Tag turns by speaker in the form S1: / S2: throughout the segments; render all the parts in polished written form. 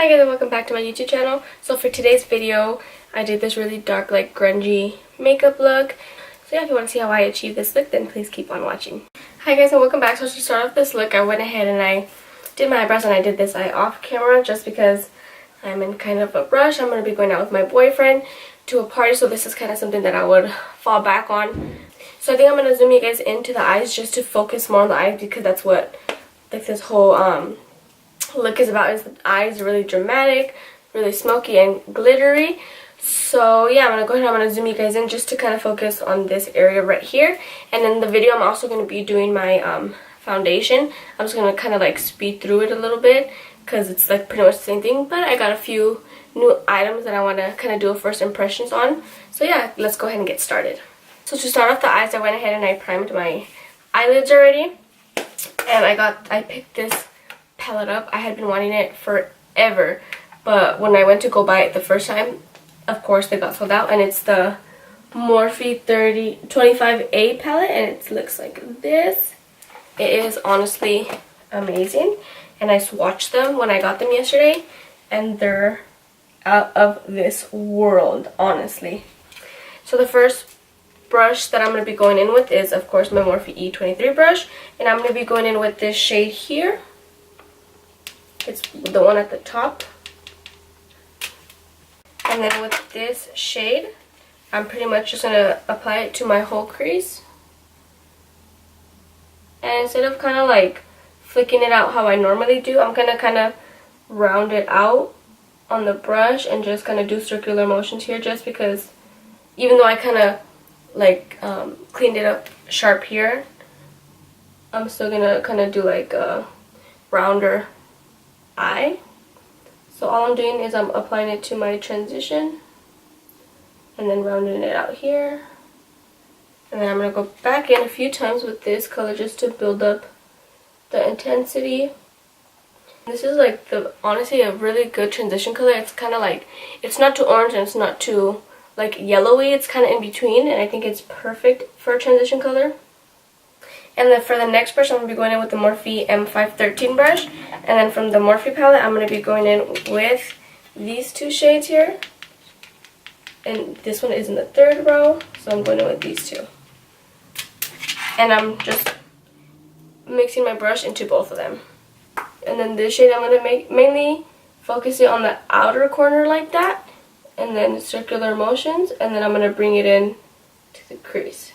S1: Hi guys and welcome back to my YouTube channel. So for today's video, I did this really dark like grungy makeup look. So yeah, if you want to see how I achieved this look, then please keep on watching. Hi guys and welcome back. So to start off this look, I went ahead and I did my eyebrows, and I did this eye off camera just because I'm in kind of a rush. I'm going to be going out with my boyfriend to a party, so this is kind of something that I would fall back on. So I think I'm going to zoom you guys into the eyes just to focus more on the eyes, because that's what like this whole look is about, is the eyes are really dramatic, really smoky and glittery. So yeah, I'm going to zoom you guys in just to kind of focus on this area right here. And in the video, I'm also going to be doing my foundation. I'm just going to kind of like speed through it a little bit because it's like pretty much the same thing, but I got a few new items that I want to kind of do a first impressions on. So yeah, let's go ahead and get started. So to start off the eyes, I went ahead and I primed my eyelids already, and I picked this palette up. I had been wanting it forever, but when I went to go buy it the first time, of course they got sold out. And it's the Morphe 25A palette, and it looks like this. It is honestly amazing, and I swatched them when I got them yesterday, and they're out of this world, honestly. So the first brush that I'm going to be going in with is, of course, my Morphe E23 brush, and I'm going to be going in with this shade here. It's the one at the top. And then with this shade, I'm pretty much just going to apply it to my whole crease. And instead of kind of like flicking it out how I normally do, I'm going to kind of round it out on the brush and just kind of do circular motions here, just because even though I kind of like cleaned it up sharp here, I'm still going to kind of do like a rounder eye. So all I'm doing is I'm applying it to my transition and then rounding it out here. And then I'm going to go back in a few times with this color just to build up the intensity. This is like honestly a really good transition color. It's kind of like, it's not too orange and it's not too like yellowy. It's kind of in between, and I think it's perfect for a transition color. And then for the next brush, I'm going to be going in with the Morphe M513 brush. And then from the Morphe palette, I'm going to be going in with these two shades here. And this one is in the third row, so I'm going in with these two. And I'm just mixing my brush into both of them. And then this shade, I'm going to mainly focus it on the outer corner like that. And then circular motions. And then I'm going to bring it in to the crease.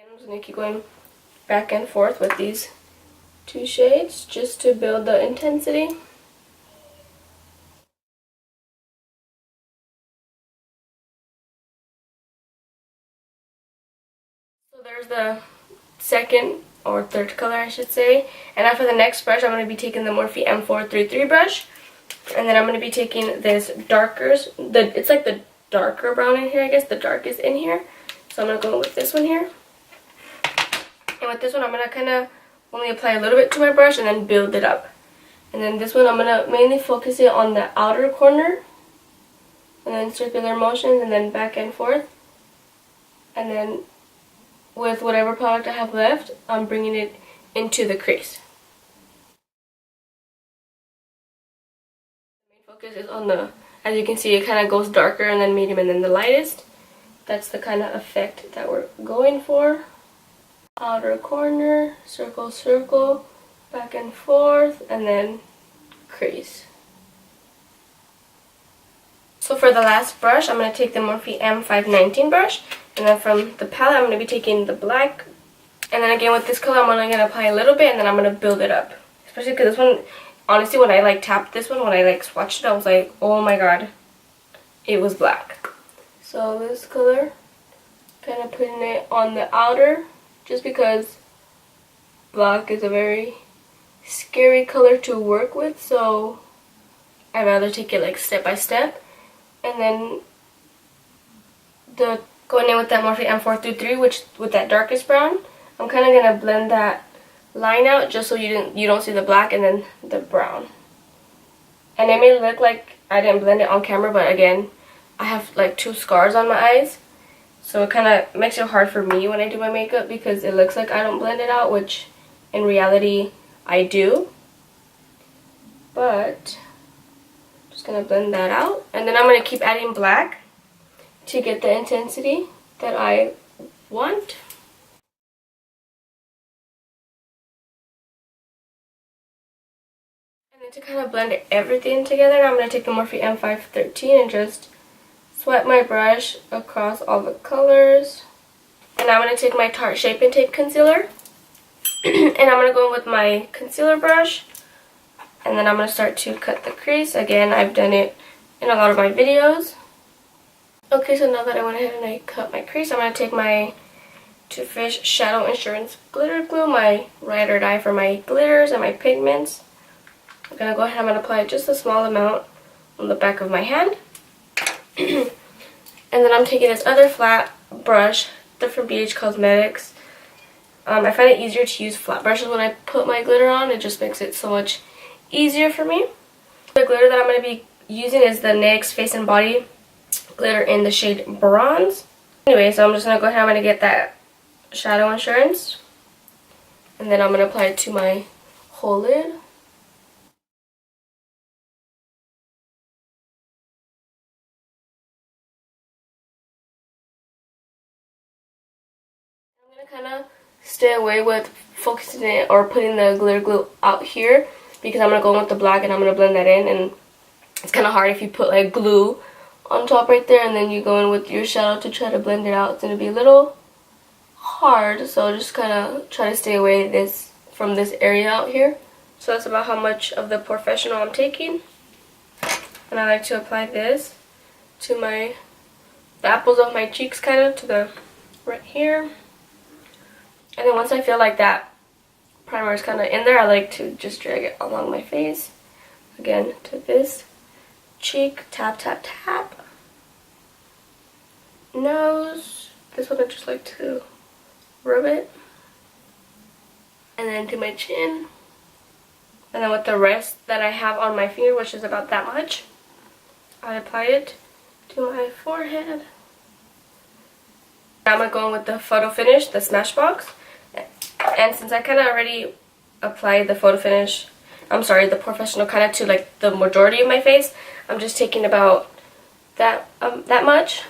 S1: I'm just going to keep going back and forth with these two shades just to build the intensity. So there's the second or third color, I should say. And now for the next brush, I'm going to be taking the Morphe M433 brush. And then I'm going to be taking this darker, it's like the darker brown in here, I guess, the darkest in here. So I'm going to go with this one here. And with this one, I'm going to kind of only apply a little bit to my brush and then build it up. And then this one, I'm going to mainly focus it on the outer corner. And then circular motions and then back and forth. And then with whatever product I have left, I'm bringing it into the crease. The main focus is on the, as you can see, it kind of goes darker and then medium and then the lightest. That's the kind of effect that we're going for. Outer corner, circle, circle, back and forth, and then crease. So for the last brush, I'm going to take the Morphe M519 brush, and then from the palette, I'm going to be taking the black. And then again with this color, I'm only going to apply a little bit, and then I'm going to build it up. Especially because this one, honestly, when I like tapped this one, when I like swatched it, I was like, oh my god, it was black. So this color, kind of putting it on the outer, just because black is a very scary color to work with, so I'd rather take it like step by step. And then going in with that Morphe M433, which with that darkest brown, I'm kind of gonna blend that line out just so you don't see the black and then the brown. And it may look like I didn't blend it on camera, but again, I have like 2 scars on my eyes, So it kind of makes it hard for me when I do my makeup because it looks like I don't blend it out, which in reality I do. But I'm just going to blend that out. And then I'm going to keep adding black to get the intensity that I want. And then to kind of blend everything together, I'm going to take the Morphe M513 and just swipe my brush across all the colors. And I'm going to take my Tarte Shape and Tape Concealer. And I'm going to go in with my concealer brush. And then I'm going to start to cut the crease. Again, I've done it in a lot of my videos. Okay, so now that I went ahead and I cut my crease, I'm going to take my Too Faced Shadow Insurance Glitter Glue, my Ride or Die for my glitters and my pigments. I'm going to go ahead and I'm going to apply just a small amount on the back of my hand. And then I'm taking this other flat brush, from BH Cosmetics. I find it easier to use flat brushes when I put my glitter on. It just makes it so much easier for me. The glitter that I'm going to be using is the NYX Face and Body glitter in the shade Bronze. Anyway, so I'm just going to go ahead and I'm going to get that Shadow Insurance. And then I'm going to apply it to my whole lid. I'm going to kind of stay away with focusing it or putting the glitter glue out here because I'm going to go in with the black and I'm going to blend that in, and it's kind of hard if you put like glue on top right there and then you go in with your shadow to try to blend it out. It's going to be a little hard, so just kind of try to stay away from this area out here. So that's about how much of the Professional I'm taking. And I like to apply this to the apples of my cheeks, kind of to the right here. And then once I feel like that primer is kind of in there, I like to just drag it along my face. Again, to this cheek, tap, tap, tap. Nose. This one I just like to rub it. And then to my chin. And then with the rest that I have on my finger, which is about that much, I apply it to my forehead. Now I'm going to go in with the Photo Finish, the Smashbox. And since I kind of already applied the the Professional kind of to like the majority of my face, I'm just taking about that much.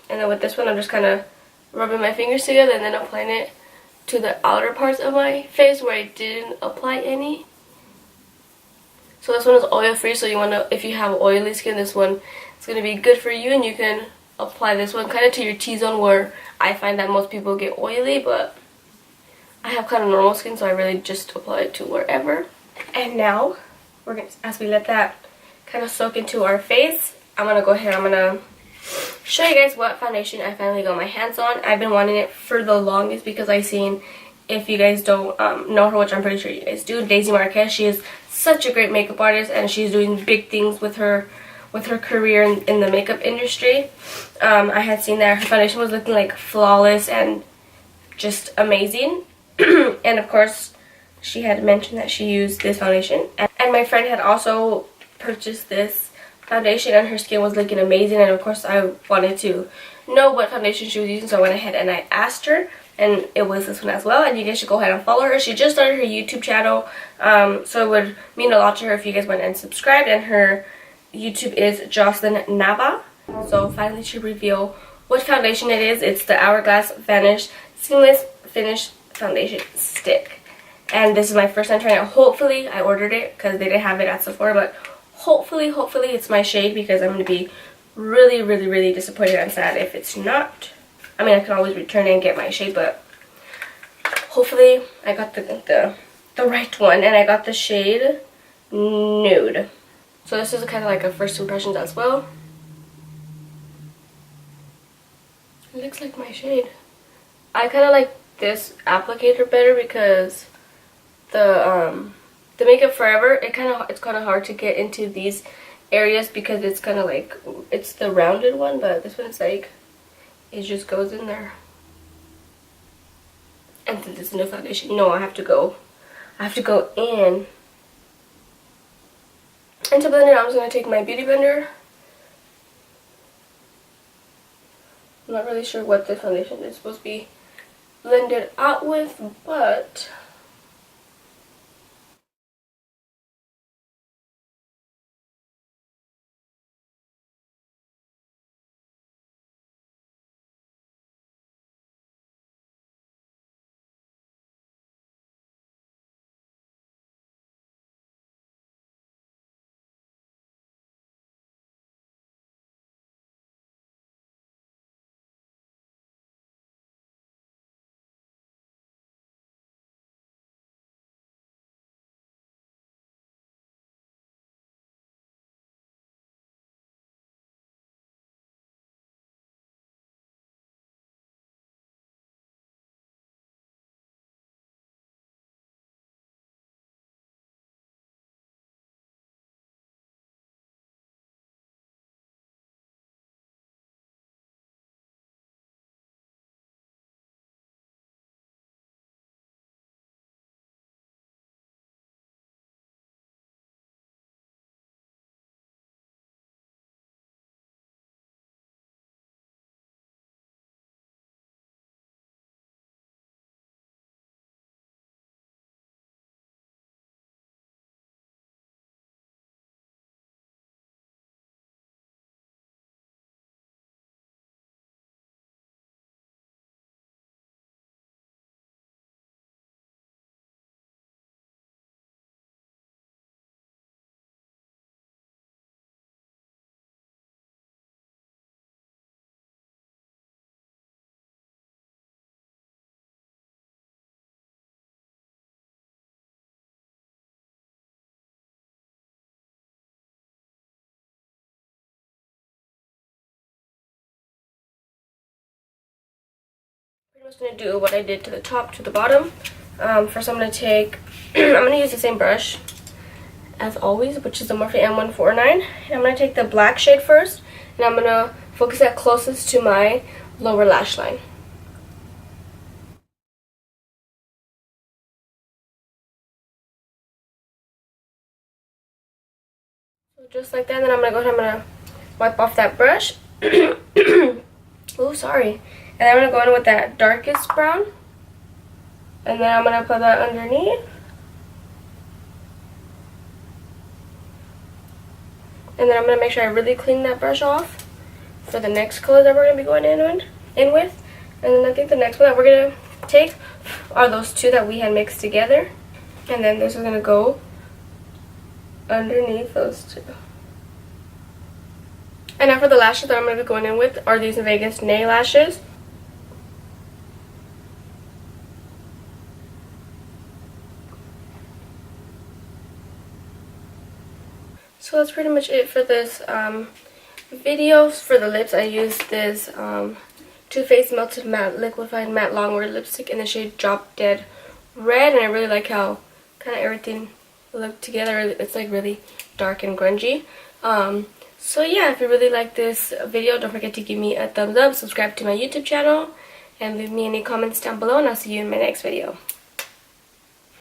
S1: And then with this one, I'm just kind of rubbing my fingers together and then applying it to the outer parts of my face where I didn't apply any. So this one is oil free, so if you have oily skin, this one is going to be good for you, and you can apply this one kind of to your T-zone, where I find that most people get oily, but I have kind of normal skin, so I really just apply it to wherever. And now, as we let that kind of soak into our face, I'm going to go ahead and I'm going to show you guys what foundation I finally got my hands on. I've been wanting it for the longest because I've seen, if you guys don't know her, which I'm pretty sure you guys do, Daisy Marquez. She is such a great makeup artist, and she's doing big things with her career in the makeup industry. I had seen that her foundation was looking like flawless and just amazing. And of course, she had mentioned that she used this foundation, and my friend had also purchased this foundation and her skin was looking amazing, and of course I wanted to know what foundation she was using, so I went ahead and I asked her, and it was this one as well. And you guys should go ahead and follow her. She just started her YouTube channel, so it would mean a lot to her if you guys went and subscribed. And her YouTube is Jocelyn Nava. So finally she revealed what foundation it is. It's the Hourglass Vanish Seamless Finish Foundation Stick, and this is my first time trying it. Hopefully, I ordered it because they didn't have it at Sephora, but hopefully it's my shade, because I'm going to be really, really, really disappointed and sad if it's not. I mean, I can always return it and get my shade, but hopefully I got the right one, and I got the shade Nude. So this is kind of like a first impressions as well. It looks like my shade. I kind of like this applicator better because the Makeup Forever, it's kind of hard to get into these areas because it's kind of like, it's the rounded one, but this one's like, it just goes in there. And since it's no foundation, I have to go in. And to blend it out, I'm just going to take my beauty blender, I'm not really sure what this foundation is supposed to be blended out with, but I'm just going to do what I did to the top to the bottom. First I'm going to take, I'm going to use the same brush as always, which is the Morphe M149. And I'm going to take the black shade first, and I'm going to focus that closest to my lower lash line. So just like that, and then I'm going to go ahead and I'm going to wipe off that brush. Oh, sorry. And then I'm going to go in with that darkest brown. And then I'm going to put that underneath. And then I'm going to make sure I really clean that brush off for the next color that we're going to be going in with. And then I think the next one that we're going to take are those two that we had mixed together. And then this is going to go underneath those two. And now for the lashes that I'm going to be going in with are these Vegas nail lashes. So that's pretty much it for this video. For the lips, I used this Too Faced Melted Matte Liquefied Matte Longwear Lipstick in the shade Drop Dead Red. And I really like how kind of everything looked together. It's like really dark and grungy. So yeah, if you really like this video, don't forget to give me a thumbs up, subscribe to my YouTube channel, and leave me any comments down below, and I'll see you in my next video.